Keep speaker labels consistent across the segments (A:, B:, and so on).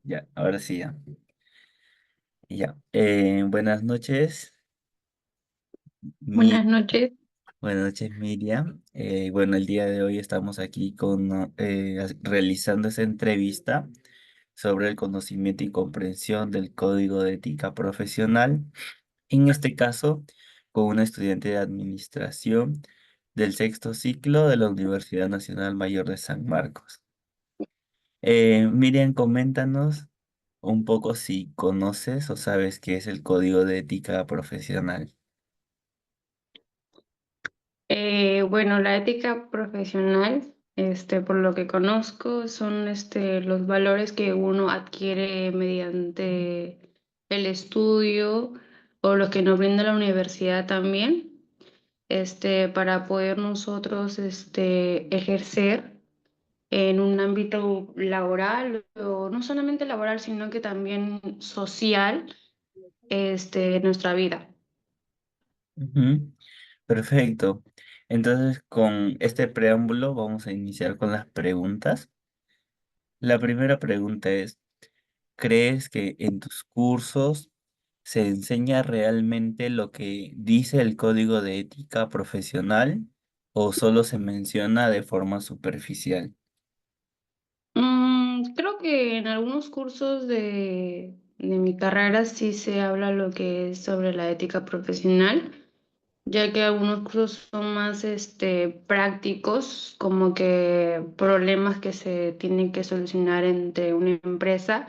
A: Ya, ahora sí, ya. Ya. Buenas noches,
B: Buenas noches.
A: buenas noches, Miriam. Bueno, el día de hoy estamos aquí realizando esa entrevista sobre el conocimiento y comprensión del Código de Ética Profesional. En este caso, con una estudiante de administración del sexto ciclo de la Universidad Nacional Mayor de San Marcos. Miriam, coméntanos un poco si conoces o sabes qué es el Código de Ética Profesional.
B: Bueno, la ética profesional, por lo que conozco, son los valores que uno adquiere mediante el estudio o los que nos brinda la universidad también, para poder nosotros ejercer en un ámbito laboral o no solamente laboral, sino que también social, en nuestra vida.
A: Ujú. Perfecto. Entonces, con este preámbulo vamos a iniciar con las preguntas. La primera pregunta es, ¿crees que en tus cursos se enseña realmente lo que dice el Código de Ética Profesional o solo se menciona de forma superficial?
B: Creo que en algunos cursos de mi carrera sí se habla lo que es sobre la ética profesional, ya que algunos cursos son más prácticos, como que problemas que se tienen que solucionar entre una empresa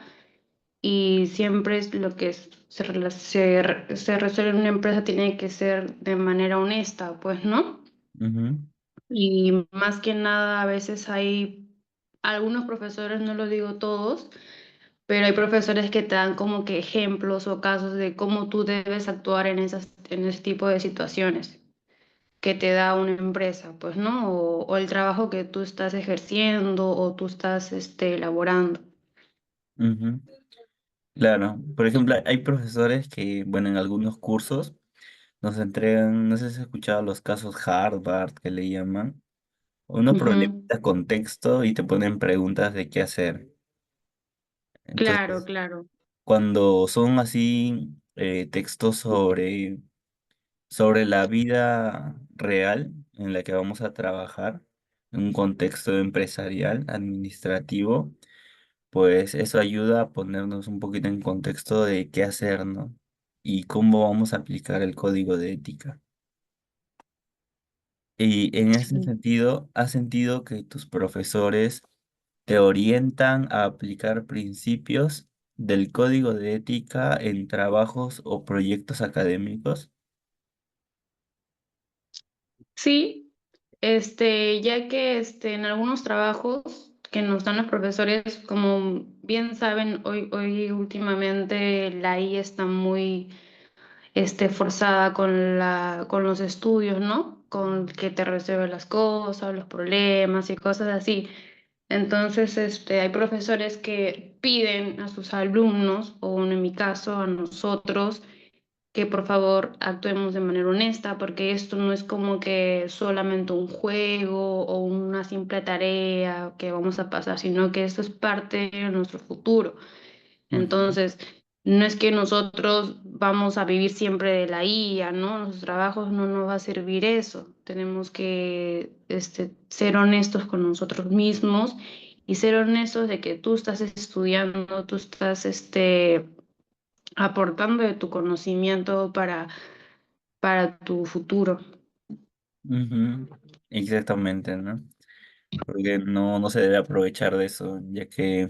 B: y siempre es lo que se resuelve en una empresa tiene que ser de manera honesta, pues, ¿no?
A: Ujú,
B: Y más que nada, a veces hay algunos profesores, no lo digo todos, pero hay profesores que te dan como que ejemplos o casos de cómo tú debes actuar en ese tipo de situaciones que te da una empresa, pues, ¿no? O el trabajo que tú estás ejerciendo o tú estás elaborando.
A: ujú. Claro, por ejemplo, hay profesores que, bueno, en algunos cursos nos entregan, no sé si has escuchado los casos Harvard que le llaman, unos
B: Ujú.
A: problemitas con texto y te ponen preguntas de qué hacer.
B: Claro,
A: Entonces,
B: claro.
A: cuando son así textos sobre la vida real en la que vamos a trabajar, en un contexto empresarial, administrativo, pues eso ayuda a ponernos un poquito en contexto de qué hacer, ¿no? Y cómo vamos a aplicar el código de ética. Y en ese
B: Sí.
A: sentido, ¿has sentido que tus profesores te orientan a aplicar principios del código de ética en trabajos o proyectos académicos?
B: Sí, ya que en algunos trabajos que nos dan los profesores, como bien saben, hoy últimamente la I está muy forzada con con los estudios, ¿no? Con que te resuelve las cosas, los problemas y cosas así. Entonces, hay profesores que piden a sus alumnos, o en mi caso a nosotros, que por favor actuemos de manera honesta, porque esto no es como que solamente un juego o una simple tarea que vamos a pasar, sino que esto es parte de nuestro futuro.
A: Ujú,
B: Entonces, no es que nosotros vamos a vivir siempre de la IA, ¿no? Nuestros trabajos no nos va a servir eso. Tenemos que ser honestos con nosotros mismos y ser honestos de que tú estás estudiando, tú estás aportando de tu conocimiento para tu futuro.
A: ujú. Exactamente, ¿no? Porque no se debe aprovechar de eso, ya que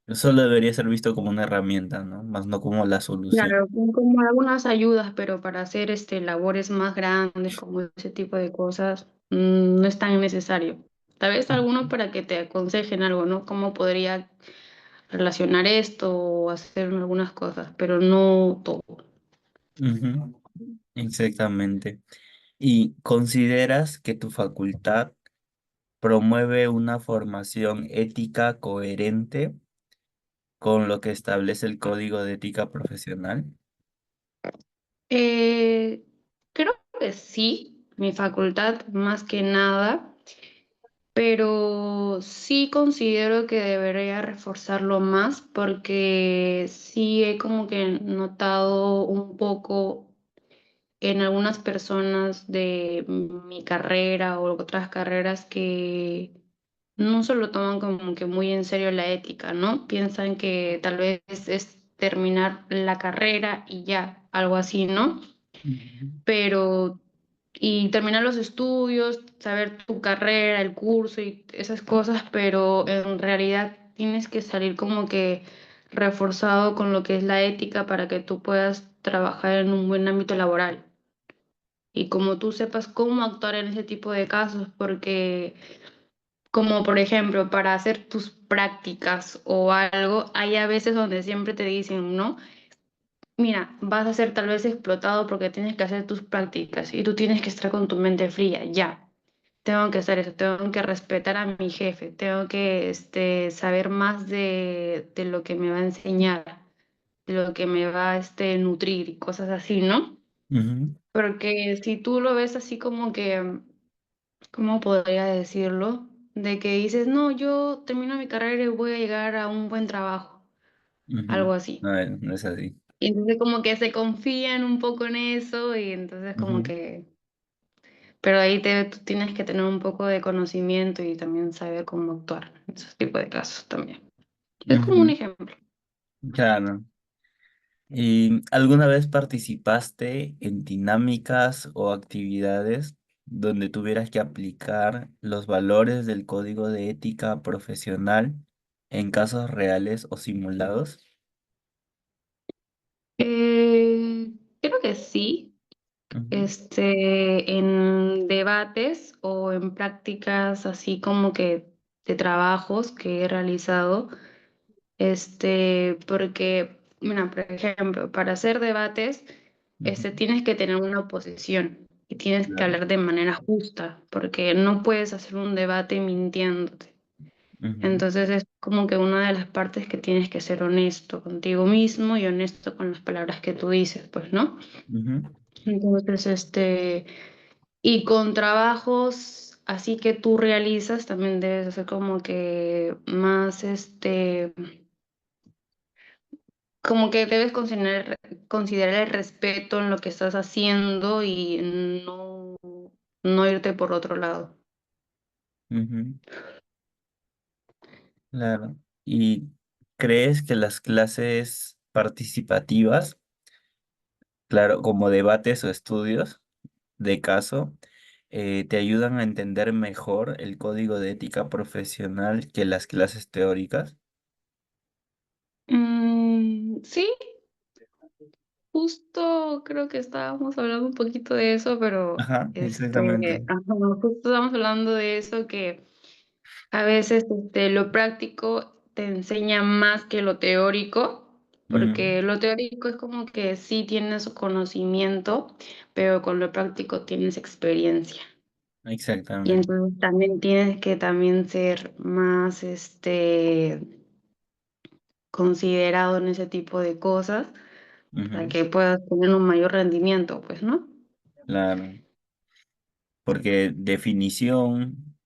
A: solo debería ser visto como una herramienta, ¿no? Más no como la solución.
B: Claro, son como algunas ayudas, pero para hacer labores más grandes, como ese tipo de cosas, no es tan necesario. Tal vez algunos para que te aconsejen algo, ¿no? Cómo podría relacionar esto o hacer algunas cosas, pero no todo.
A: Ujú, exactamente. ¿Y consideras que tu facultad promueve una formación ética coherente con lo que establece el Código de Ética Profesional?
B: Eh, Creo que sí, mi facultad más que nada. pero sí considero que debería reforzarlo más porque sí he como que notado un poco en algunas personas de mi carrera o otras carreras que no se lo toman como que muy en serio la ética, ¿no? Piensan que tal vez es terminar la carrera y ya, algo así, ¿no?
A: Ujú,
B: Pero, y terminar los estudios, saber tu carrera, el curso y esas cosas, pero en realidad tienes que salir como que reforzado con lo que es la ética para que tú puedas trabajar en un buen ámbito laboral y como tú sepas cómo actuar en ese tipo de casos, porque como por ejemplo para hacer tus prácticas o algo, hay a veces donde siempre te dicen, ¿no? Mira, vas a ser tal vez explotado porque tienes que hacer tus prácticas y tú tienes que estar con tu mente fría, ya. Tengo que hacer eso, tengo que respetar a mi jefe, tengo que saber más de lo que me va a enseñar, de lo que me va a nutrir y cosas así, ¿no?
A: ujú,
B: Porque si tú lo ves así como que ¿cómo podría decirlo? De que dices, no, yo termino mi carrera y voy a llegar a un buen trabajo,
A: ujú.
B: algo así.
A: A ver, no es así.
B: Y entonces como que se confían un poco en eso y entonces como
A: Ujú,
B: que, pero ahí tú tienes que tener un poco de conocimiento y también saber cómo actuar en esos tipos de casos también. Es como un
A: ujú.
B: ejemplo.
A: Claro. ¿Y alguna vez participaste en dinámicas o actividades donde tuvieras que aplicar los valores del código de ética profesional en casos reales o simulados?
B: Creo que sí.
A: Ujú,
B: En debates o en prácticas así como que de trabajos que he realizado, porque, mira, por ejemplo, para hacer debates,
A: ujú,
B: tienes que tener una oposición y tienes que
A: claro.
B: hablar de manera justa, porque no puedes hacer un debate mintiéndote.
A: Ujú,
B: Entonces es como que una de las partes que tienes que ser honesto contigo mismo y honesto con las palabras que tú dices, pues, ¿no?
A: ujú,
B: Entonces, y con trabajos así que tú realizas, también debes hacer como que más, como que debes considerar el respeto en lo que estás haciendo y no irte por otro lado.
A: ujú, claro. ¿Y crees que las clases participativas, claro, como debates o estudios de caso, te ayudan a entender mejor el código de ética profesional que las clases teóricas?
B: Sí, justo creo que estábamos hablando un poquito de eso, pero
A: Ajá, exactamente.
B: ajá, justo estábamos hablando de eso que a veces lo práctico te enseña más que lo teórico,
A: Ujú,
B: porque lo teórico es como que sí tienes conocimiento, pero con lo práctico tienes experiencia. Y
A: exactamente.
B: entonces también tienes que también ser más considerado en ese tipo de cosas para
A: Ujú,
B: que puedas tener un mayor rendimiento, pues, ¿no?
A: claro, porque definición,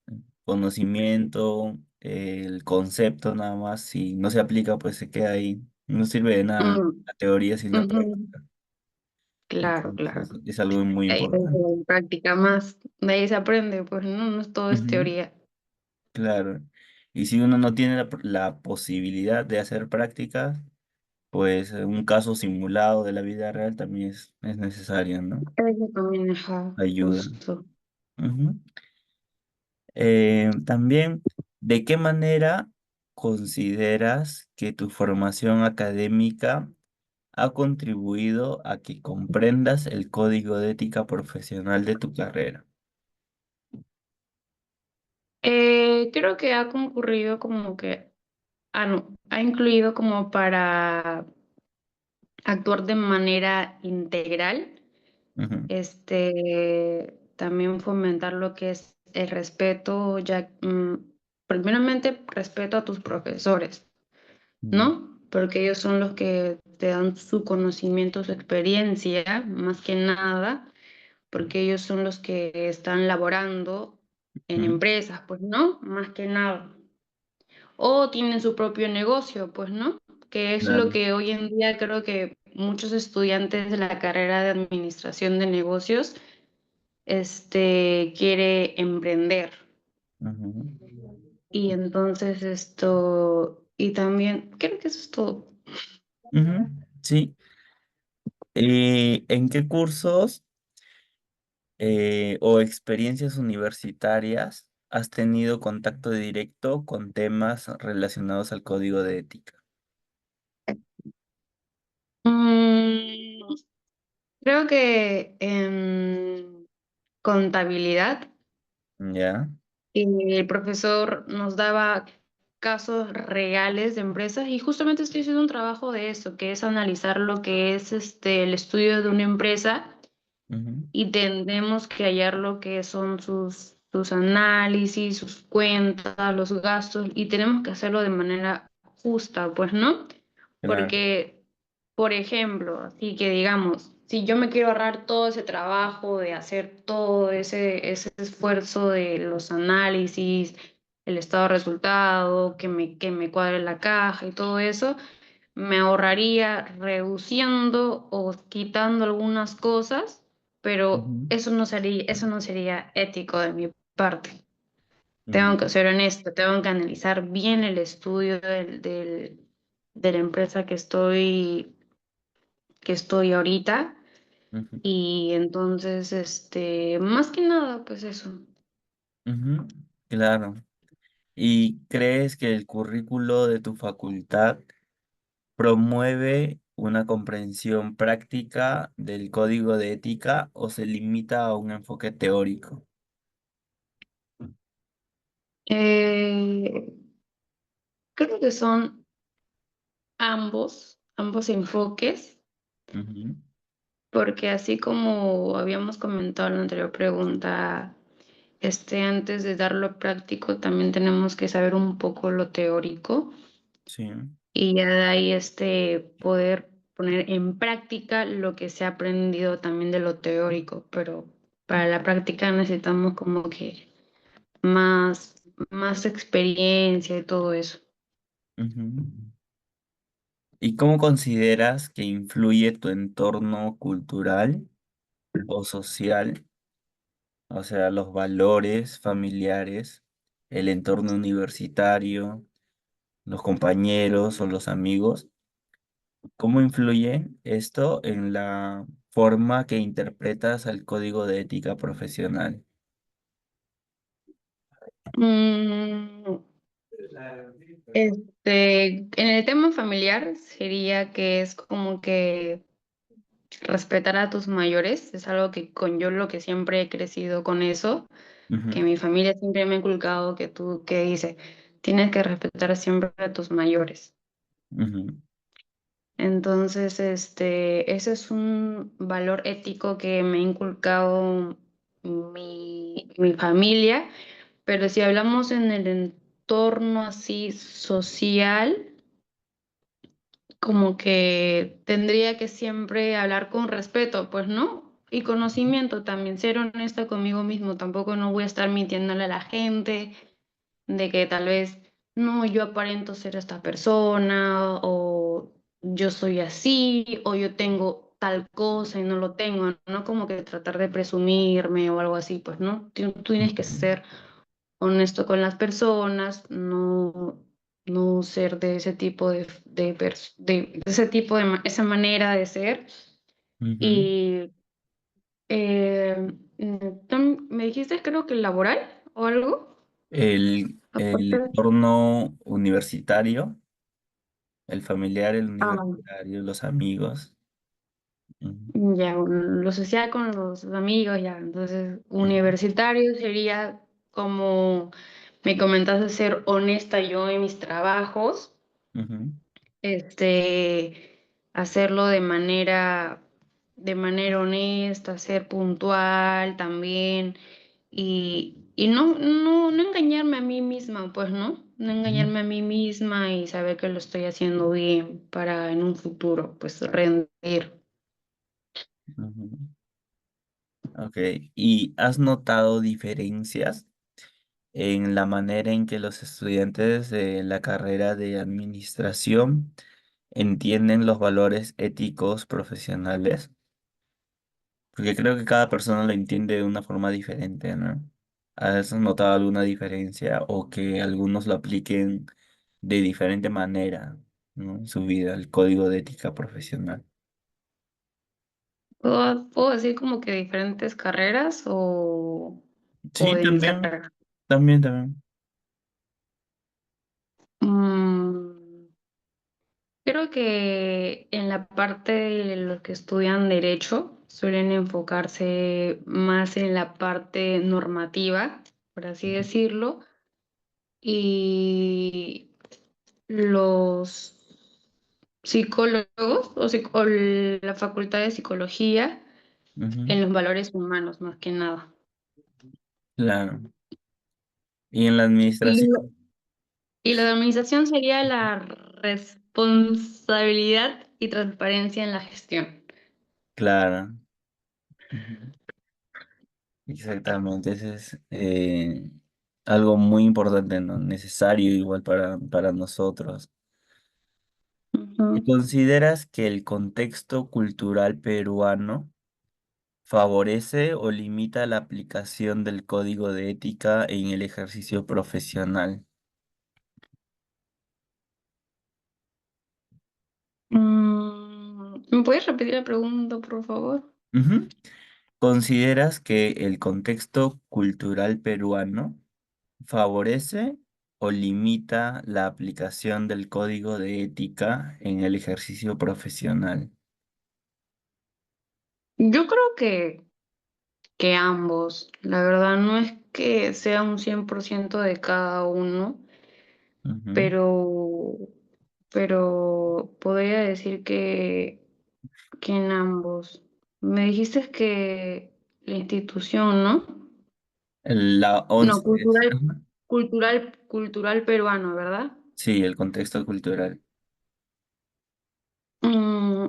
A: conocimiento, el concepto nada más, si no se aplica, pues se queda ahí. No sirve de nada
B: Mm,
A: la teoría sin la
B: ujú.
A: práctica.
B: Claro, claro.
A: Entonces, es algo muy
B: Ahí se
A: importante.
B: practica más, de ahí se aprende, pues no, no es todo es
A: Ujú,
B: teoría.
A: claro. Y si uno no tiene la posibilidad de hacer prácticas, pues un caso simulado de la vida real también es necesario, ¿no?
B: Eso también, ajá,
A: Ayuda.
B: justo.
A: Ujú. También, ¿de qué manera consideras que tu formación académica ha contribuido a que comprendas el código de ética profesional de tu carrera?
B: Creo que ha concurrido como que, no, ha incluido como para actuar de manera integral,
A: Ujú,
B: también fomentar lo que es el respeto, ya, primeramente respeto a tus profesores,
A: ujú,
B: ¿no? Porque ellos son los que te dan su conocimiento, su experiencia, más que nada, porque ellos son los que están laborando en
A: ujú,
B: empresas, pues, ¿no? Más que nada. O tienen su propio negocio, pues, ¿no? Que es lo
A: claro.
B: que hoy en día creo que muchos estudiantes de la carrera de administración de negocios, quiere emprender.
A: Ujú,
B: Y entonces y también, creo que eso es todo.
A: ujú, sí. ¿En qué cursos o experiencias universitarias has tenido contacto directo con temas relacionados al código de ética?
B: Mm, creo que en contabilidad,
A: Ya.
B: el profesor nos daba casos reales de empresas y justamente estoy haciendo un trabajo de eso, que es analizar lo que es el estudio de una empresa
A: Ujú,
B: y tenemos que hallar lo que son sus análisis, sus cuentas, los gastos y tenemos que hacerlo de manera justa, pues, ¿no?
A: claro.
B: Porque, por ejemplo, así que digamos, si yo me quiero ahorrar todo ese trabajo de hacer todo ese esfuerzo de los análisis, el estado de resultado, que me cuadre la caja y todo eso, me ahorraría reduciendo o quitando algunas cosas, pero
A: Ujú,
B: eso no sería ético de mi parte. Tengo
A: ujú,
B: que ser honesto, tengo que analizar bien el estudio de la empresa que estoy ahorita
A: ujú,
B: y entonces, más que nada, pues eso.
A: ujú, claro. ¿Y crees que el currículo de tu facultad promueve una comprensión práctica del código de ética o se limita a un enfoque teórico?
B: Eh, creo que son ambos enfoques.
A: Ujú,
B: Porque así como habíamos comentado en la anterior pregunta, antes de dar lo práctico, también tenemos que saber un poco lo teórico
A: sí.
B: y ya de ahí poder poner en práctica lo que se ha aprendido también de lo teórico, pero para la práctica necesitamos como que más experiencia y todo eso.
A: Ujú. ¿Y cómo consideras que influye tu entorno cultural o social, o sea, los valores familiares, el entorno universitario, los compañeros o los amigos? ¿Cómo influye esto en la forma que interpretas el código de ética profesional?
B: Mm, en el tema familiar sería que es como que respetar a tus mayores, es algo que con yo lo que siempre he crecido con eso, que
A: Ujú,
B: mi familia siempre me ha inculcado que dice, tienes que respetar siempre a tus mayores.
A: ujú,
B: Entonces, ese es un valor ético que me ha inculcado mi familia, pero si hablamos en el entorno así social, como que tendría que siempre hablar con respeto, pues, ¿no? Y conocimiento también, ser honesta conmigo mismo, tampoco no voy a estar mintiéndole a la gente de que tal vez, no, yo aparento ser esta persona, o yo soy así, o yo tengo tal cosa y no lo tengo, no como que tratar de presumirme o algo así, pues, ¿no? Tú tienes que
A: ujú,
B: ser honesto con las personas, no ser de ese tipo de ese tipo esa manera de ser.
A: ujú.
B: Y me dijiste, creo que laboral o algo.
A: El
B: Aparte,
A: entorno universitario, el familiar, el
B: ah,
A: universitario, los amigos. Ujú,
B: ya, lo social con los amigos, ya. Entonces,
A: ujú,
B: universitario sería como me comentaste, ser honesta yo en mis trabajos,
A: ujú,
B: hacerlo de manera honesta, ser puntual también y no engañarme a mí misma, pues, ¿no? No
A: ujú,
B: engañarme a mí misma y saber que lo estoy haciendo bien para en un futuro, pues, rendir.
A: ujú. Ok. ¿Y has notado diferencias en la manera en que los estudiantes de la carrera de administración entienden los valores éticos profesionales, porque creo que cada persona lo entiende de una forma diferente, ¿no? ¿Has notado alguna diferencia o que algunos lo apliquen de diferente manera, ¿no? En su vida, el código de ética profesional?
B: ¿Puedo decir como que diferentes carreras o
A: Sí,
B: de mi
A: también,
B: carrera?
A: también.
B: Mm, creo que en la parte de los que estudian derecho suelen enfocarse más en la parte normativa, por así decirlo, y los psicólogos o la facultad de psicología
A: Ujú,
B: en los valores humanos, más que nada.
A: claro. Y en la
B: Y lo,
A: administración,
B: y lo de administración sería la responsabilidad y transparencia en la gestión.
A: claro. Ujú, exactamente, ese es algo muy importante, ¿no? Necesario igual para nosotros. ¿Y
B: Ujú.
A: consideras que el contexto cultural peruano favorece o limita la aplicación del código de ética en el ejercicio profesional?
B: ¿Me puedes repetir la pregunta, por favor?
A: Ujú. ¿Consideras que el contexto cultural peruano favorece o limita la aplicación del código de ética en el ejercicio profesional?
B: Yo creo que ambos. La verdad no es que sea un 100% de cada uno,
A: Ujú.
B: pero, pero podría decir que en ambos. Me dijiste que la institución, ¿no?
A: La
B: No,
A: 11 es,
B: cultural,
A: ajá.
B: cultural peruano, ¿verdad?
A: Sí, el contexto cultural.
B: Mm,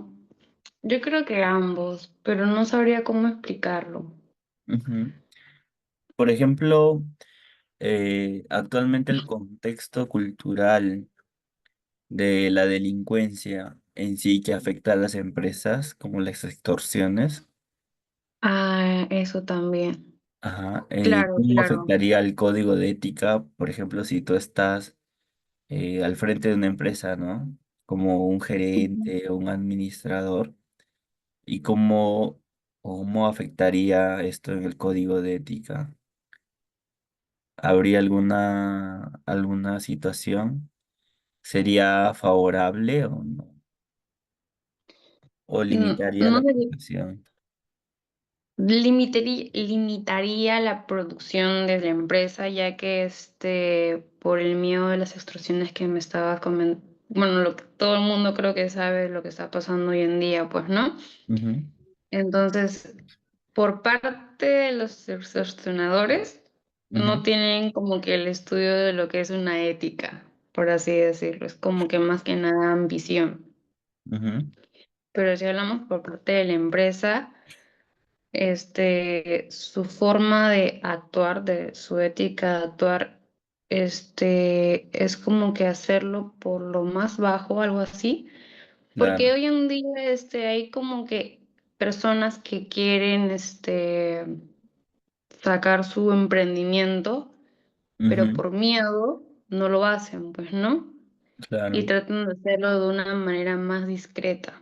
B: yo creo que ambos, pero no sabría cómo explicarlo.
A: Ujú. Por ejemplo, actualmente el contexto cultural de la delincuencia en sí que afecta a las empresas, como las extorsiones,
B: Ah, eso también.
A: ajá,
B: Claro,
A: ¿cómo
B: claro.
A: afectaría el código de ética, por ejemplo, si tú estás al frente de una empresa, ¿no? Como un
B: Ujú.
A: gerente o un administrador, y cómo afectaría esto en el código de ética. ¿Habría alguna situación? ¿Sería favorable o no? ¿O limitaría la
B: No sé si
A: aplicación?
B: limitaría la producción de la empresa, ya que por el miedo de las extorsiones que me estaba comentando, bueno, lo que todo el mundo creo que sabe lo que está pasando hoy en día, pues, ¿no?
A: Ujú,
B: Entonces, por parte de los extorsionadores, no
A: ujú,
B: tienen como que el estudio de lo que es una ética, por así decirlo. Es como que más que nada ambición.
A: ujú,
B: Pero si hablamos por parte de la empresa, su forma de actuar, de su ética de actuar, es como que hacerlo por lo más bajo, algo así. Porque
A: claro.
B: hoy en día, hay como que personas que quieren, sacar su emprendimiento, pero
A: Ujú,
B: por miedo no lo hacen, pues, ¿no? Y
A: claro.
B: tratan de hacerlo de una manera más discreta,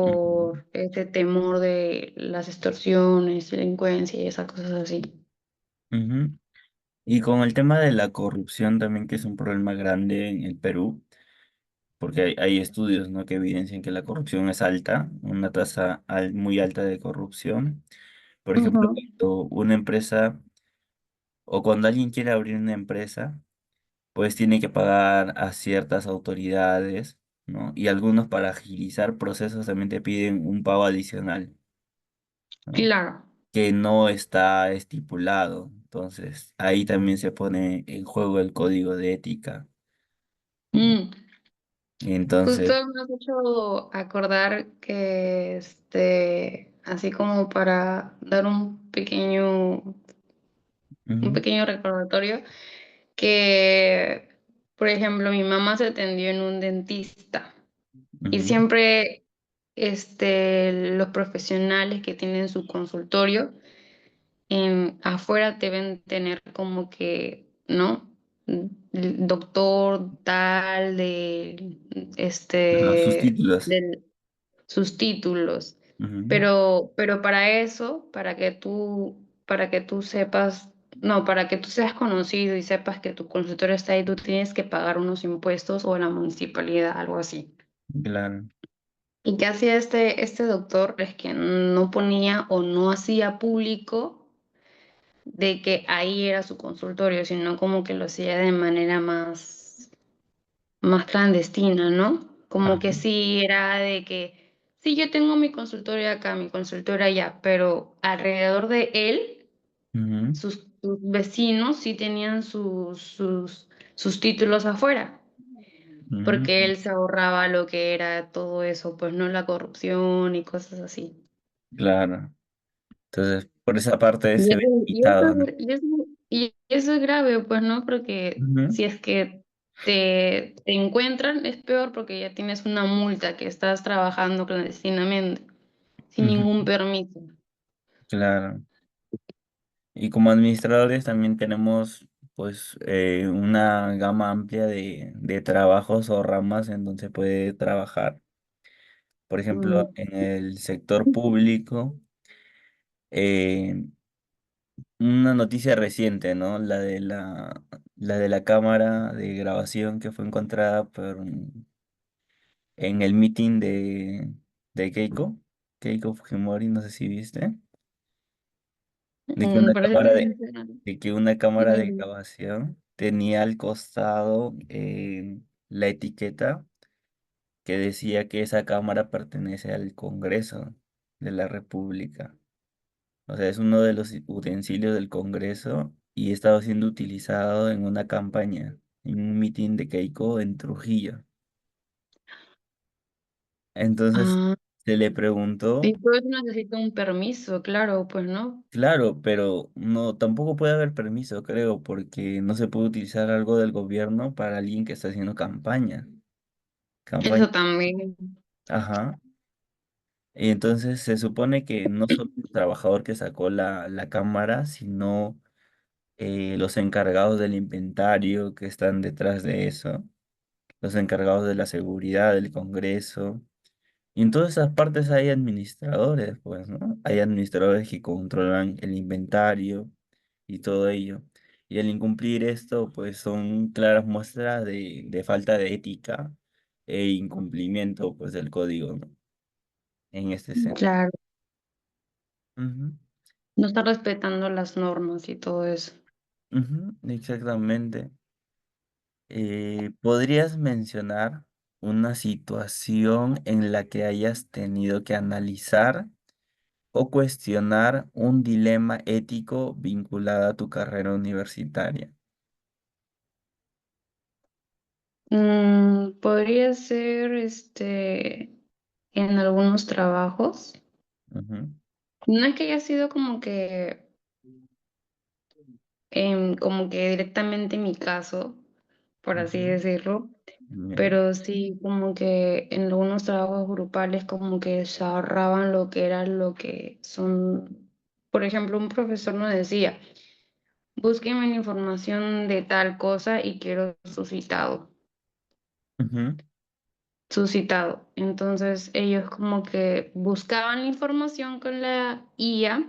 A: Ujú,
B: por ese temor de las extorsiones, delincuencia y esas cosas así.
A: ujú. Y con el tema de la corrupción también, que es un problema grande en el Perú, porque hay estudios, ¿no? que evidencian que la corrupción es alta, una tasa muy alta de corrupción. Por ejemplo,
B: Ujú.
A: cuando una empresa o cuando alguien quiere abrir una empresa, pues tiene que pagar a ciertas autoridades, ¿no? Y algunos para agilizar procesos también te piden un pago adicional, ¿no?
B: Claro.
A: Que no está estipulado. Entonces, ahí también se pone en juego el código de ética, ¿no?
B: Mm. Justo
A: Entonces,
B: me has hecho acordar que, así como para dar un pequeño un
A: ujú,
B: pequeño recordatorio que, por ejemplo, mi mamá se atendió en un dentista y
A: ujú,
B: siempre los profesionales que tienen su consultorio afuera deben tener como que, ¿no? El doctor tal de
A: ajá, sus títulos.
B: del sus títulos.
A: Ujú,
B: Pero para eso, para que tú sepas, no, para que tú seas conocido y sepas que tu consultorio está ahí, tú tienes que pagar unos impuestos o a la municipalidad, algo así.
A: claro.
B: Y que hacía este doctor es que no ponía o no hacía público de que ahí era su consultorio, sino como que lo hacía de manera más clandestina, ¿no? Como que
A: Ajá.
B: sí era de que, sí, yo tengo mi consultorio acá, mi consultorio allá, pero alrededor de él,
A: Ujú,
B: sus vecinos sí tenían sus títulos afuera, porque
A: ujú,
B: él se ahorraba lo que era todo eso, pues no la corrupción y cosas así.
A: claro. Entonces, por esa parte
B: Y
A: se ve
B: eso, y eso,
A: limitado, ¿no?
B: y eso, y eso es grave, pues, ¿no? Porque
A: Ujú,
B: si es que te encuentran, es peor porque ya tienes una multa que estás trabajando clandestinamente, sin
A: ujú,
B: ningún permiso.
A: claro. Y como administradores también tenemos pues una gama amplia de trabajos o ramas en donde se puede trabajar. Por ejemplo,
B: Mm.
A: en el sector público, eh, una noticia reciente, ¿no? La de la cámara de grabación que fue encontrada en el meeting de Keiko Fujimori, no sé si viste, de que
B: Parece que sí, sí.
A: de que una cámara de
B: Mm.
A: grabación tenía al costado la etiqueta que decía que esa cámara pertenece al Congreso de la República. O sea, es uno de los utensilios del Congreso y estaba siendo utilizado en una campaña, en un mitin de Keiko en Trujillo. Entonces
B: Ah,
A: se le preguntó,
B: y todo eso necesita un permiso, claro, pues, ¿no?
A: claro, pero no, tampoco puede haber permiso, creo, porque no se puede utilizar algo del gobierno para alguien que está haciendo campaña. Campaña,
B: Eso también.
A: ajá. Y entonces se supone que no solo el trabajador que sacó la cámara, sino los encargados del inventario que están detrás de eso, los encargados de la seguridad del Congreso. Y en todas esas partes hay administradores, pues, ¿no? Hay administradores que controlan el inventario y todo ello. Y al incumplir esto, pues son claras muestras de falta de ética e incumplimiento, pues, del código, ¿no? En este sentido.
B: Claro,
A: Ujú,
B: no está respetando las normas y todo eso.
A: ujú, exactamente. ¿Podrías mencionar una situación en la que hayas tenido que analizar o cuestionar un dilema ético vinculado a tu carrera universitaria?
B: Podría ser, en algunos trabajos.
A: Ujú,
B: No es que haya sido como que directamente mi caso, por así
A: ujú,
B: decirlo,
A: ya,
B: pero sí como que en algunos trabajos grupales como que se ahorraban lo que era lo que son, por ejemplo, un profesor nos decía, búsquenme la información de tal cosa y quiero
A: ujú,
B: su citado. Entonces ellos como que buscaban la información con la IA,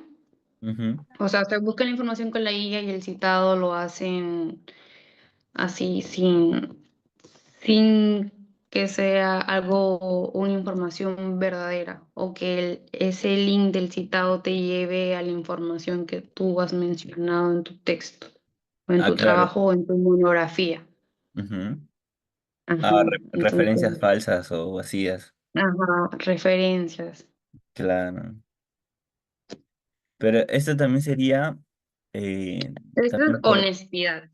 A: ujú.
B: o sea, se buscan la información con la IA y el citado lo hacen así sin que sea algo, una información verdadera o que ese link del citado te lleve a la información que tú has mencionado en tu texto o en
A: Ah,
B: tu
A: claro.
B: trabajo o en tu monografía.
A: Ujú.
B: Ajá,
A: Ah, referencias
B: entonces,
A: falsas o vacías.
B: ajá, referencias.
A: Claro. Pero esto también sería,
B: Eso es
A: también por,
B: honestidad.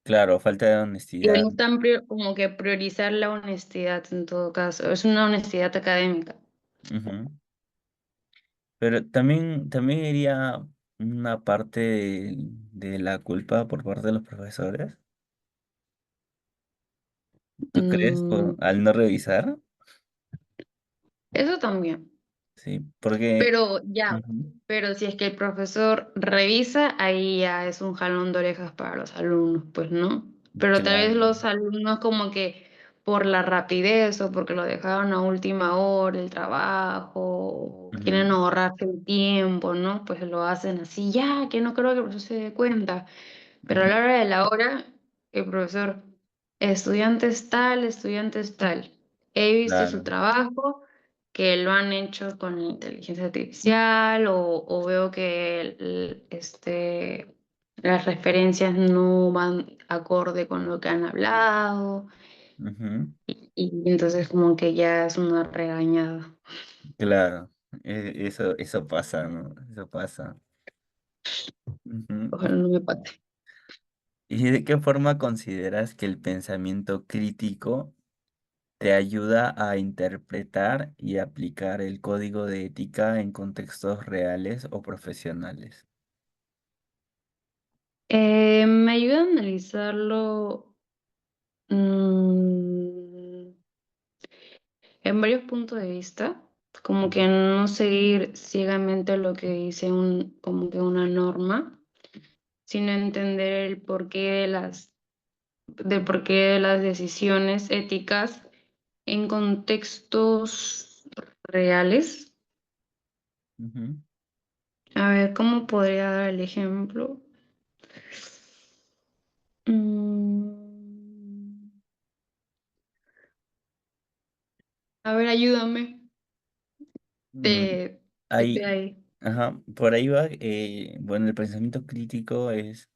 A: claro, falta de
B: Y
A: honestidad.
B: no están como que priorizar la honestidad en todo caso. Es una honestidad académica.
A: Ujú. Pero también iría una parte de la culpa por parte de los profesores. ¿Tú crees
B: Mm,
A: al no revisar?
B: eso también.
A: Sí, porque...
B: Pero ya,
A: Ujú,
B: pero si es que el profesor revisa, ahí ya es un jalón de orejas para los alumnos, pues no. Pero tal vez
A: claro.
B: los alumnos como que por la rapidez o porque lo dejaron a última hora el trabajo, o quieren
A: Ujú,
B: ahorrarse el tiempo, ¿no? Pues lo hacen así, ya, que no creo que el profesor se dé cuenta. Pero a
A: ujú,
B: la hora de la hora, el profesor, estudiante es tal. He visto su
A: claro.
B: trabajo, que lo han hecho con inteligencia artificial, o veo que las referencias no van acorde con lo que han hablado,
A: Ujú,
B: y entonces como que ya es una regañada.
A: claro. Eso pasa, ¿no? Eso pasa. Ujú.
B: Ojalá no me pase.
A: ¿Y de qué forma consideras que el pensamiento crítico te ayuda a interpretar y aplicar el código de ética en contextos reales o profesionales?
B: Me ayuda a analizarlo. mm, en varios puntos de vista, como que no seguir ciegamente lo que dice como que una norma, sino entender el porqué del porqué de las decisiones éticas en contextos reales.
A: Ujú,
B: A ver, ¿cómo podría dar el ejemplo? Mm, a ver, ayúdame.
A: mm,
B: Estoy
A: Ahí,
B: ahí.
A: ajá, por ahí va, bueno, el pensamiento crítico es,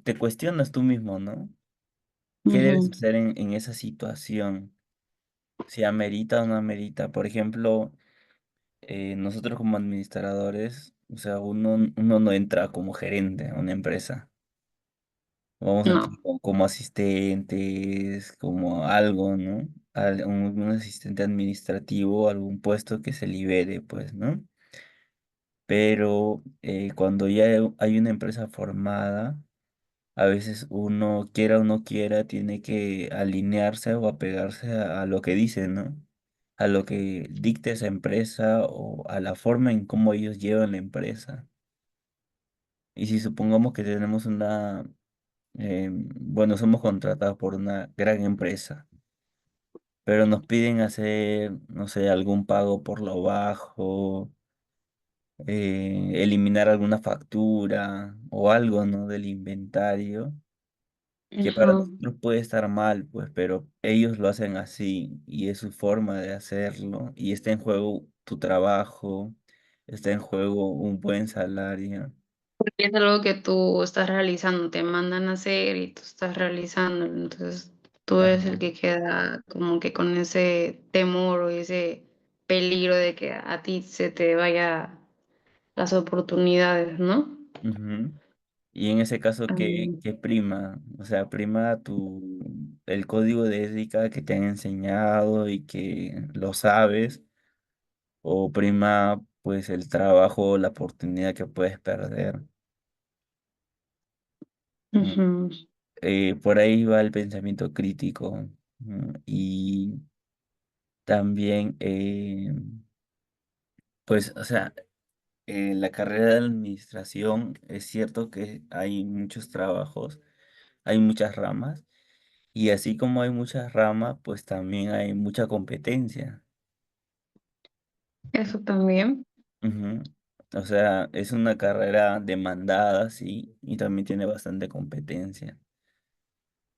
A: te cuestionas tú mismo, ¿no? ¿Qué debes
B: Ujú.
A: hacer en esa situación? Si amerita o no amerita. Por ejemplo, nosotros como administradores, o sea, uno no entra como gerente a una empresa. Vamos a entrar
B: No,
A: como asistentes, como algo, ¿no? Un asistente administrativo, algún puesto que se libere, pues, ¿no? Pero cuando ya hay una empresa formada, a veces uno quiera o no quiera, tiene que alinearse o apegarse a lo que dicen, ¿no? A lo que dicte esa empresa o a la forma en cómo ellos llevan la empresa. Y si supongamos que tenemos bueno, somos contratados por una gran empresa, pero nos piden hacer, no sé, algún pago por lo bajo, eliminar alguna factura o algo, ¿no? Del inventario, que para
B: ajá.
A: nosotros puede estar mal, pues, pero ellos lo hacen así y es su forma de hacerlo y está en juego tu trabajo, está en juego un buen salario.
B: Porque es algo que tú estás realizando, te mandan a hacer y tú estás realizando, entonces tú eres el
A: Ajá.
B: que queda como que con ese temor o ese peligro de que a ti se te vaya las oportunidades, ¿no?
A: Ujú. Y en ese caso, ¿qué,
B: Mm,
A: qué prima? O sea, prima el código de ética que te han enseñado y que lo sabes, o prima pues el trabajo o la oportunidad que puedes perder. Mm,
B: ujú.
A: por ahí va el pensamiento crítico. Y también, pues, o sea, en la carrera de administración es cierto que hay muchos trabajos, hay muchas ramas. Y así como hay muchas ramas, pues también hay mucha competencia.
B: Eso también.
A: Ujú. O sea, es una carrera demandada, sí, y también tiene bastante competencia.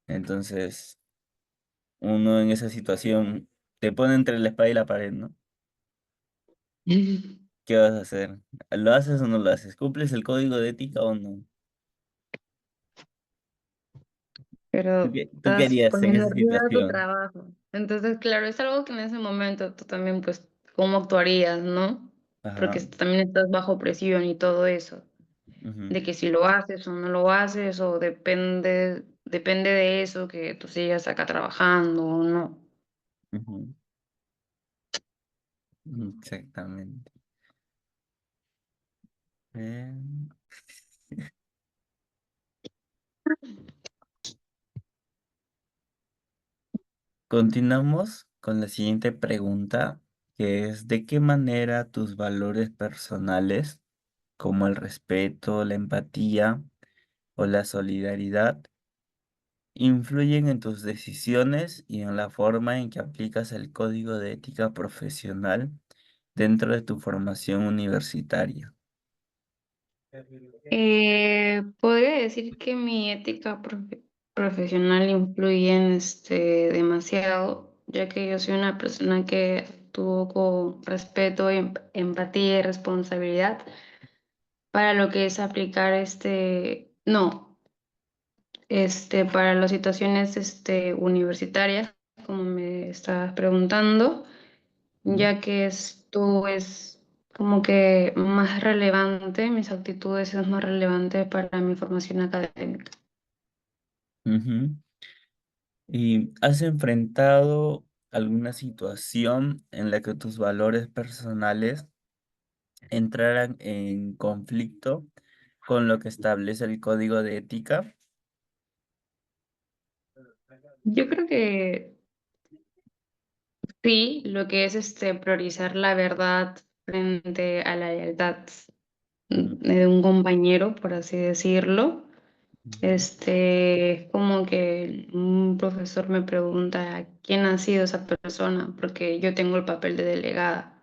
A: Entonces, uno en esa situación te pone entre la espada y la pared, ¿no? ¿Qué vas a hacer? ¿Lo haces o no lo haces? ¿Cumples el código de ética o no? ¿Tú
B: Pero
A: tú qué
B: estás
A: harías en
B: poniendo
A: esa
B: en riesgo tu
A: situación?
B: trabajo. Entonces, claro, es algo que en ese momento tú también, pues, ¿cómo actuarías, no? Porque
A: Ajá.
B: también estás bajo presión y todo eso.
A: Ujú,
B: De que si lo haces o no lo haces, o depende de eso que tú sigas acá trabajando o no.
A: ujú, exactamente. Eh, Continuamos con la siguiente pregunta, que es ¿de qué manera tus valores personales, como el respeto, la empatía o la solidaridad, influyen en tus decisiones y en la forma en que aplicas el código de ética profesional dentro de tu formación universitaria?
B: Podría decir que mi ética profesional influye en demasiado, ya que yo soy una persona que actúo con respeto, empatía y responsabilidad para lo que es aplicar no, para las situaciones universitarias, como me estabas preguntando,
A: ¿Mm?
B: ya que esto es como que más relevante, mis actitudes es más relevante para mi formación académica.
A: Ujú. ¿Y has enfrentado alguna situación en la que tus valores personales entraran en conflicto con lo que establece el código de ética?
B: Yo creo que sí, lo que es priorizar la verdad frente a la lealtad
A: Ujú,
B: de un compañero, por así decirlo.
A: ujú,
B: Es como que un profesor me pregunta quién ha sido esa persona, porque yo tengo el papel de delegada.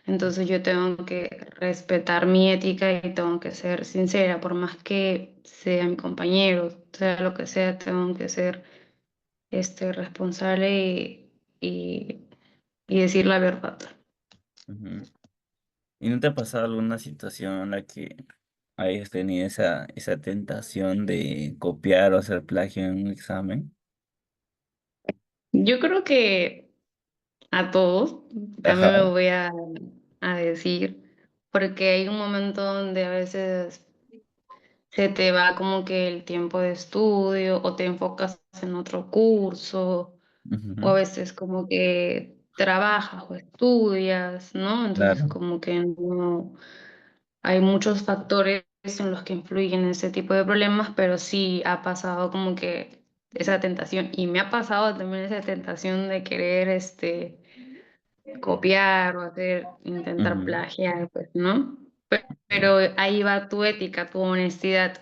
B: Entonces yo tengo que respetar mi ética y tengo que ser sincera, por más que sea mi compañero, sea lo que sea, tengo que ser responsable y decir la verdad.
A: ujú. ¿Y no te ha pasado alguna situación en la que hayas tenido esa tentación de copiar o hacer plagio en un examen?
B: Yo creo que a todos, también me
A: Ajá.
B: voy a decir, porque hay un momento donde a veces se te va como que el tiempo de estudio o te enfocas en otro curso o a
A: Ujú,
B: veces como que trabajas o estudias, ¿no? Entonces
A: claro.
B: como que no hay muchos factores en los que influyen ese tipo de problemas, pero sí ha pasado como que esa tentación y me ha pasado también esa tentación de querer copiar o intentar
A: Ujú,
B: plagiar, pues, ¿no? Pero ahí va tu ética, tu honestidad,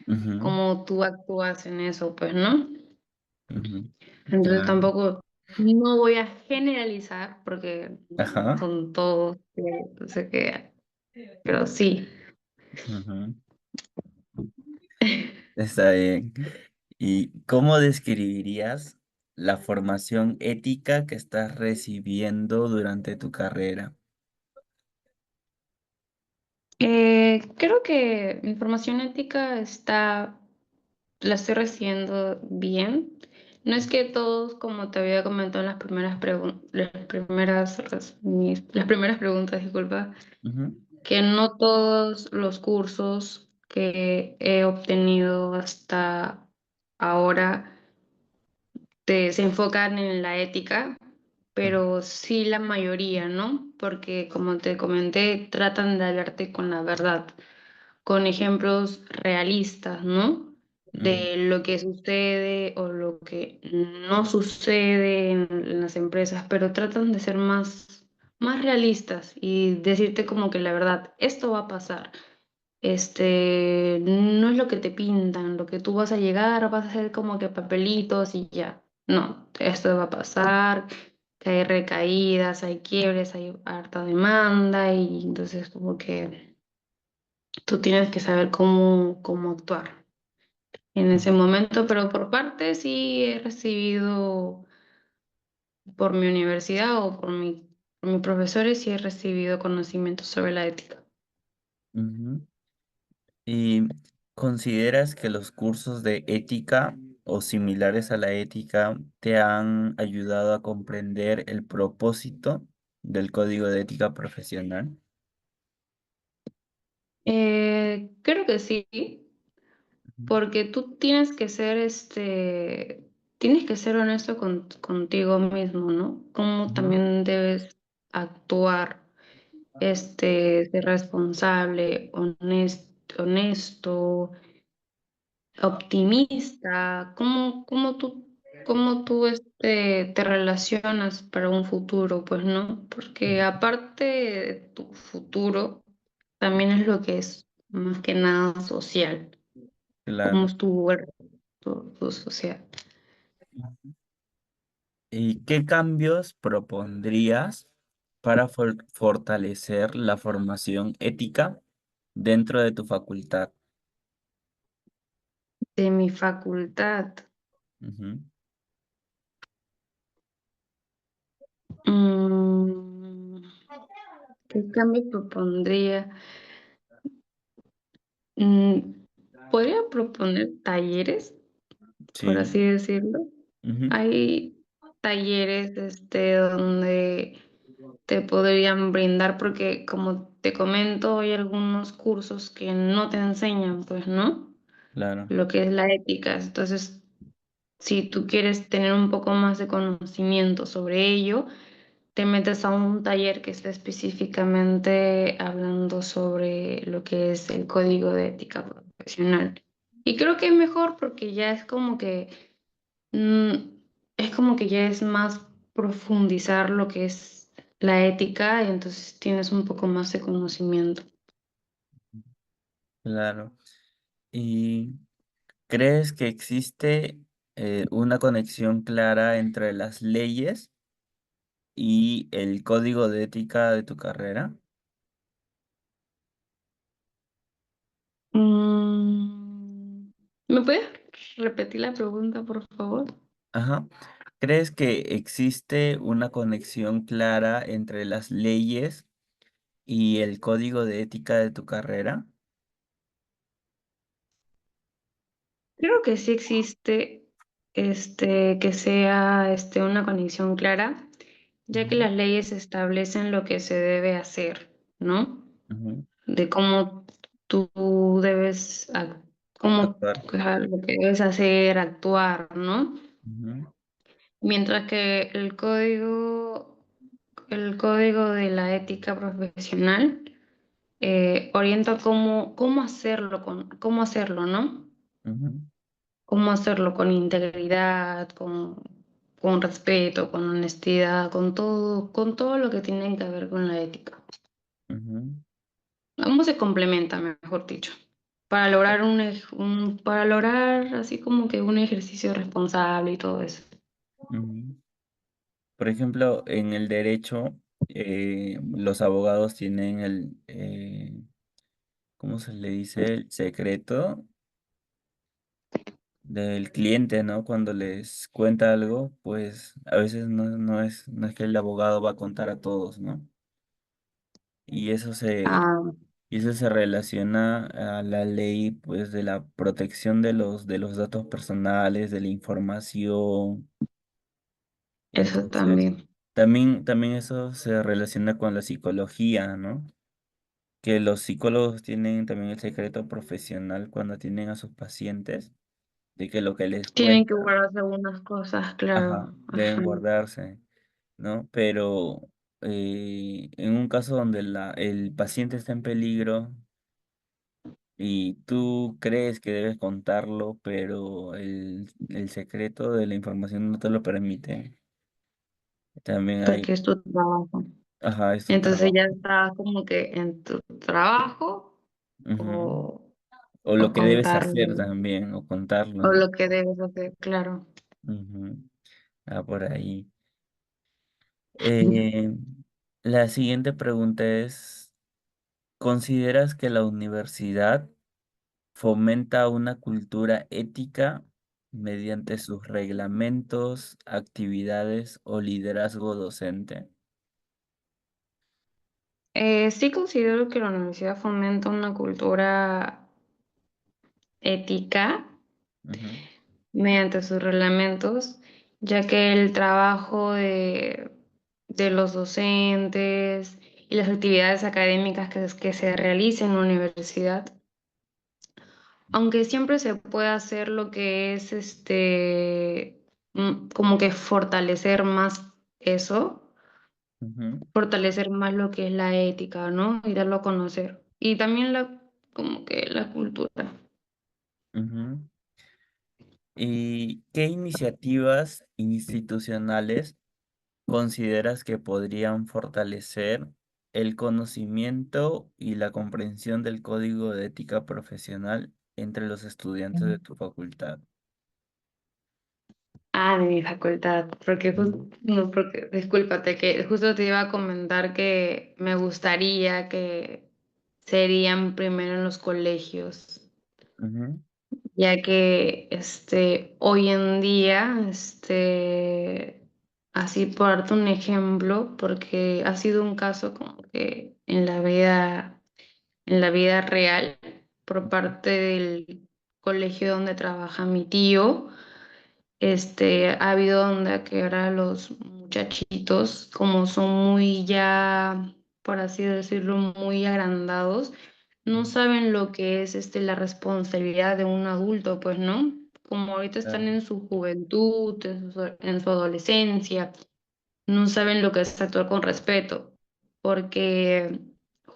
A: ujú,
B: cómo tú actúas en eso, pues, ¿no?
A: ujú,
B: Entonces
A: claro.
B: tampoco, no voy a generalizar porque
A: Ajá.
B: son todos, sé que, pero sí.
A: Ujú. Está bien. ¿Y cómo describirías la formación ética que estás recibiendo durante tu carrera?
B: Creo que mi formación ética la estoy recibiendo bien. No es que todos, como te había comentado en las primeras preguntas, disculpa,
A: Ujú,
B: que no todos los cursos que he obtenido hasta ahora se enfocan en la ética, pero sí la mayoría, ¿no? Porque como te comenté, tratan de hablarte con la verdad, con ejemplos realistas, ¿no?
A: ujú,
B: De lo que sucede o lo que no sucede en las empresas, pero tratan de ser más realistas y decirte como que la verdad, esto va a pasar. No es lo que te pintan, lo que tú vas a llegar, vas a hacer como que papelitos y ya. No, esto va a pasar, que hay recaídas, hay quiebres, hay harta demanda y entonces como que tú tienes que saber cómo actuar en ese momento, pero por parte sí he recibido por mi universidad o por mis profesores sí he recibido conocimientos sobre la ética.
A: ujú. ¿Y consideras que los cursos de ética o similares a la ética te han ayudado a comprender el propósito del código de ética profesional?
B: Creo que sí, porque tú tienes que ser honesto contigo mismo, ¿no? Cómo
A: Ujú,
B: también debes actuar ser responsable, honesto, optimista. ¿Cómo tú te relacionas para un futuro? Pues no, porque aparte de tu futuro, también es lo que es más que nada social. ¿Cómo
A: Claro.
B: estuvo tu sociedad?
A: ¿Y qué cambios propondrías para fortalecer la formación ética dentro de tu facultad?
B: De mi facultad.
A: Ujú.
B: mm, ¿Qué cambio propondría? Mm, Podría proponer talleres, por
A: Sí.
B: así decirlo.
A: Ujú.
B: Hay talleres donde te podrían brindar, porque como te comento, hay algunos cursos que no te enseñan, pues, ¿no?
A: Claro.
B: Lo que es la ética. Entonces, si tú quieres tener un poco más de conocimiento sobre ello, te metes a un taller que está específicamente hablando sobre lo que es el código de ética profesional. Y creo que es mejor porque ya mm, es como que ya es más profundizar lo que es la ética y entonces tienes un poco más de conocimiento.
A: Claro. ¿Y crees que existe una conexión clara entre las leyes y el código de ética de tu carrera?
B: Mm, ¿Me puedes repetir la pregunta, por favor?
A: Ajá. ¿Crees que existe una conexión clara entre las leyes y el código de ética de tu carrera?
B: Creo que sí existe que sea una conexión clara, ya que
A: Ujú,
B: las leyes establecen lo que se debe hacer, ¿no?
A: ujú.
B: De cómo tú debes, cómo,
A: Actuar.
B: ajá, lo que debes hacer, actuar, ¿no?
A: Ujú,
B: Mientras que el código de la ética profesional orienta cómo hacerlo, ¿no?
A: ujú,
B: Cómo hacerlo con integridad, con respeto, con honestidad, con todo lo que tiene que ver con la ética.
A: ujú,
B: Ambos se complementan, mejor dicho, para lograr para lograr así como que un ejercicio responsable y todo eso.
A: ujú. Por ejemplo, en el derecho, los abogados tienen ¿cómo se le dice? El secreto del cliente, ¿no? Cuando les cuenta algo, pues a veces no es que el abogado va a contar a todos, ¿no? Y
B: Ah,
A: eso se relaciona a la ley, pues, de la protección de los datos personales, de la información.
B: eso
A: Entonces,
B: también.
A: también eso se relaciona con la psicología, ¿no? Que los psicólogos tienen también el secreto profesional cuando tienen a sus pacientes, de que lo que les
B: Tienen que
A: cuentan,
B: guardarse algunas cosas,
A: ajá,
B: claro.
A: deben
B: Ajá.
A: guardarse, ¿no? Pero en un caso donde el paciente está en peligro y tú crees que debes contarlo, pero el secreto de la información no te lo permite, también hay,
B: Porque es tu trabajo.
A: ajá, es tu
B: Entonces ya
A: trabajo.
B: está como que en tu trabajo
A: Ujú.
B: o,
A: O lo
B: o
A: que debes hacer
B: contarlo,
A: también, o contarlo,
B: o
A: ¿no?
B: lo que debes hacer, claro.
A: Ujú. Por ahí. Eh, la siguiente pregunta es, ¿consideras que la universidad fomenta una cultura ética mediante sus reglamentos, actividades o liderazgo docente?
B: Sí considero que la universidad fomenta una cultura ética
A: Ujú,
B: mediante sus reglamentos, ya que el trabajo de los docentes y las actividades académicas que se realicen en la universidad, aunque siempre se puede hacer lo que es como que fortalecer más eso,
A: ujú,
B: fortalecer más lo que es la ética, ¿no? Y darlo a conocer. Y también como que la cultura.
A: ujú. ¿Y qué iniciativas institucionales consideras que podrían fortalecer el conocimiento y la comprensión del código de ética profesional entre los estudiantes de tu facultad?
B: Ah, de mi facultad, porque
A: Ujú,
B: no, porque, discúlpate, que justo te iba a comentar que me gustaría que serían primero en los colegios,
A: ujú,
B: ya que hoy en día, así por darte un ejemplo, porque ha sido un caso como que en la vida real, por parte del colegio donde trabaja mi tío. Ha habido onda que ahora los muchachitos, como son muy ya, por así decirlo, muy agrandados, no
A: ujú,
B: saben lo que es la responsabilidad de un adulto, pues, ¿no? Como ahorita están
A: claro,
B: en su juventud, en su adolescencia, no saben lo que es actuar con respeto, porque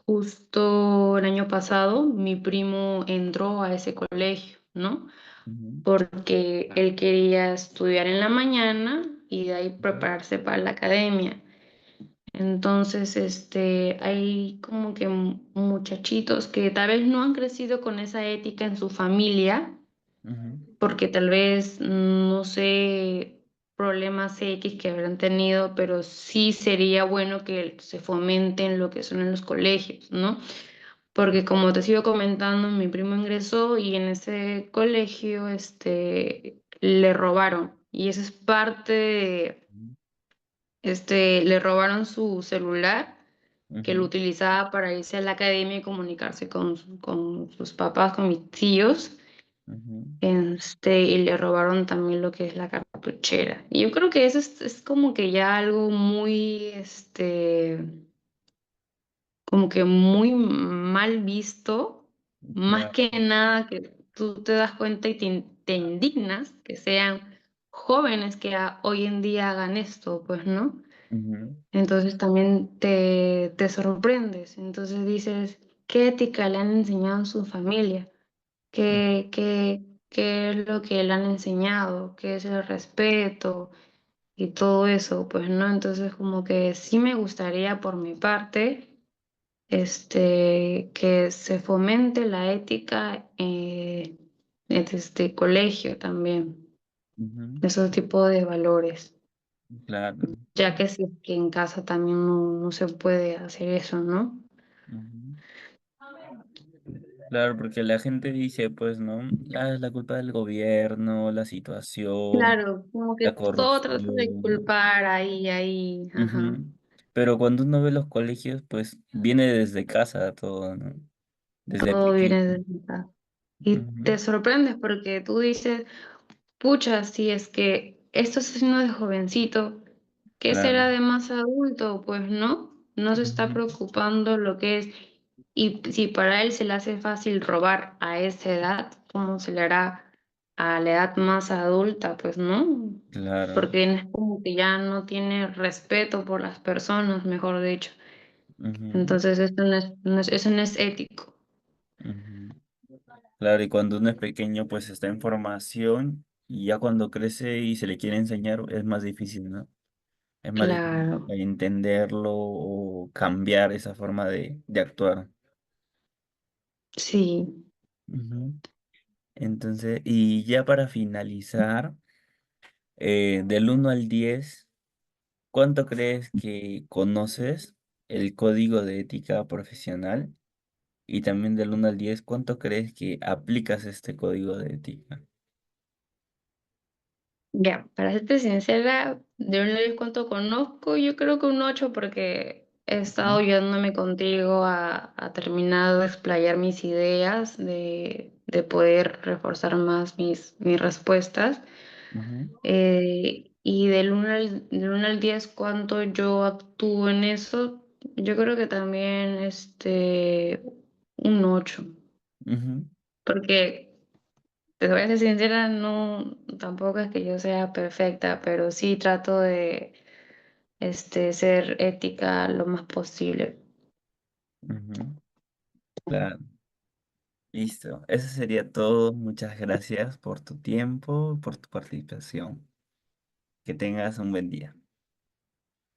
B: justo el año pasado mi primo entró a ese colegio, ¿no?
A: ujú,
B: Porque él quería estudiar en la mañana y de ahí
A: ujú,
B: prepararse para la academia. Entonces, hay como que muchachitos que tal vez no han crecido con esa ética en su familia,
A: ujú,
B: porque tal vez, no sé, problemas X que habrán tenido, pero sí sería bueno que se fomenten lo que son en los colegios, ¿no? Porque como te sigo comentando, mi primo ingresó y en ese colegio, le robaron. Y eso es parte de, le robaron su celular que lo
A: ujú,
B: utilizaba para irse a la academia y comunicarse con sus papás, con mis tíos.
A: ujú,
B: Y le robaron también lo que es la cartuchera. Y yo creo que eso es como que ya algo muy, como que muy mal visto, más
A: claro,
B: que nada que tú te das cuenta y te indignas que sean jóvenes que hoy en día hagan esto, pues, ¿no?
A: ujú,
B: Entonces también te sorprendes, entonces dices, ¿qué ética le han enseñado en su familia? ¿Qué es lo que le han enseñado? ¿Qué es el respeto? Y todo eso, pues, ¿no? Entonces como que sí me gustaría por mi parte que se fomente la ética desde colegio también,
A: ujú,
B: esos tipos de valores,
A: claro,
B: ya que si es que en casa también no se puede hacer eso, ¿no?
A: ujú. Claro, porque la gente dice, pues, ¿no? Ah, es la culpa del gobierno, la situación,
B: Claro, como que
A: la
B: todo trata de
A: corrupción.
B: culpar ahí, ajá,
A: Ujú. Pero cuando uno ve los colegios, pues viene desde casa todo, ¿no? Desde
B: todo
A: pequeño.
B: viene de acá. Y
A: Ujú,
B: te sorprendes porque tú dices, pucha, si es que esto está haciendo de jovencito, ¿qué
A: claro.
B: será de más adulto? Pues no, no se está
A: Ujú,
B: preocupando lo que es. Y si para él se le hace fácil robar a esa edad, ¿cómo se le hará a la edad más adulta? Pues no,
A: claro.
B: porque es como que ya no tiene respeto por las personas, mejor dicho.
A: Ujú,
B: Entonces eso no es ético.
A: ujú. Claro, y cuando uno es pequeño, pues está en formación y ya cuando crece y se le quiere enseñar es más difícil, ¿no? Es más difícil
B: Claro,
A: entenderlo o cambiar esa forma de actuar.
B: sí.
A: Ujú. Entonces, y ya para finalizar, del 1 al 10, ¿cuánto crees que conoces el código de ética profesional? Y también del 1 al 10, ¿cuánto crees que aplicas este código de ética?
B: Ya, para serte sincera, de un lado cuánto conozco, yo creo que un 8 porque he estado
A: Ujú,
B: ayudándome contigo a terminar de explayar mis ideas, de poder reforzar más mis respuestas.
A: ujú,
B: Y del 1 al 10 cuánto yo actúo en eso, yo creo que también un 8
A: ujú,
B: porque te voy a ser sincera, no, tampoco es que yo sea perfecta, pero sí trato ser ética lo más posible.
A: Ujú, claro. Listo. Eso sería todo. Muchas gracias por tu tiempo, por tu participación. Que tengas un buen día.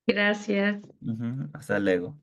B: Gracias.
A: Ujú, hasta luego.